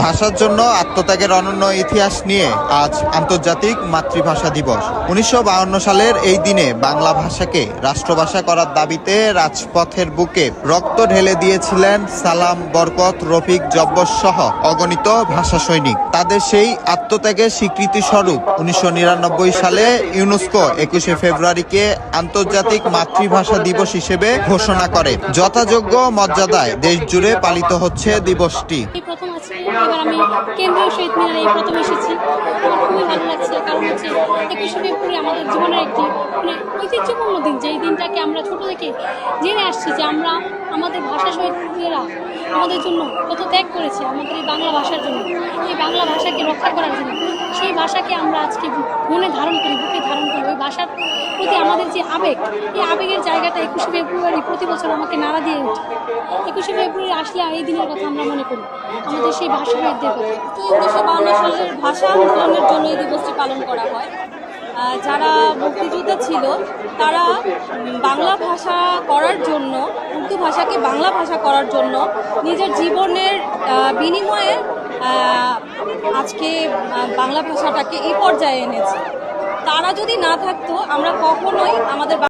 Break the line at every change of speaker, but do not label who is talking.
ভাষার জন্য আত্মত্যাগের অনন্য ইতিহাস নিয়ে আজ আন্তর্জাতিক মাতৃভাষা দিবস। ১৯৫২ সালের এই দিনে বাংলা ভাষাকে রাষ্ট্রভাষা করার দাবিতে রাজপথের বুকে রক্ত ঢেলে দিয়েছিলেন সালাম, বরকত, রফিক, জব্বর সহ অগণিত ভাষা সৈনিক। তাদের সেই আত্মত্যাগের স্বীকৃতি স্বরূপ ১৯৯৯ সালে ইউনেস্কো ২১শে ফেব্রুয়ারিকে আন্তর্জাতিক মাতৃভাষা দিবস হিসেবে ঘোষণা করে। যথাযোগ্য মর্যাদায় দেশ জুড়ে পালিত হচ্ছে দিবসটি।
প্রথম আজকে এবার আমি কেন্দ্রীয় শহীদ মিনারে এই প্রথম এসেছি। আমার খুবই ভালো লাগছে, কারণ হচ্ছে ২১শে ফেব্রুয়ারি আমাদের জীবনের একটি ঐতিহ্যপূর্ণ দিন, যেই দিনটাকে আমরা ছোট থেকে জেনে আসছি যে আমাদের ভাষা শহীদরা আমাদের জন্য কত ত্যাগ করেছে, আমাদের এই বাংলা ভাষার জন্য, এই বাংলা ভাষাকে রক্ষা করার জন্য। সেই ভাষাকে আমরা আজকে মনে ধারণ করি, বুকে ধারণ করি। ওই ভাষার প্রতি আমাদের যে আবেগ, এই আবেগের জায়গাটা ২১শে ফেব্রুয়ারি প্রতি বছর আমাকে নাড়া দিয়ে ওঠে। ২১শে ফেব্রুয়ারি আসলে এই দিনের কথা আমরা মনে করি, আমাদের সেই ভাষা শহীদদের কথা। ১৯৫২ সালের ভাষা আন্দোলনের জন্য এই দিবসটি পালন করা হয়। যারা মুক্তিযোদ্ধা ছিল তারা বাংলা ভাষা করার জন্য, উর্দু ভাষাকে বাংলা ভাষা করার জন্য নিজের জীবনের বিনিময়ে আজকে বাংলা ভাষাটাকে এই পর্যায়ে এনেছে। তারা যদি না থাকতো আমরা কখনোই আমাদের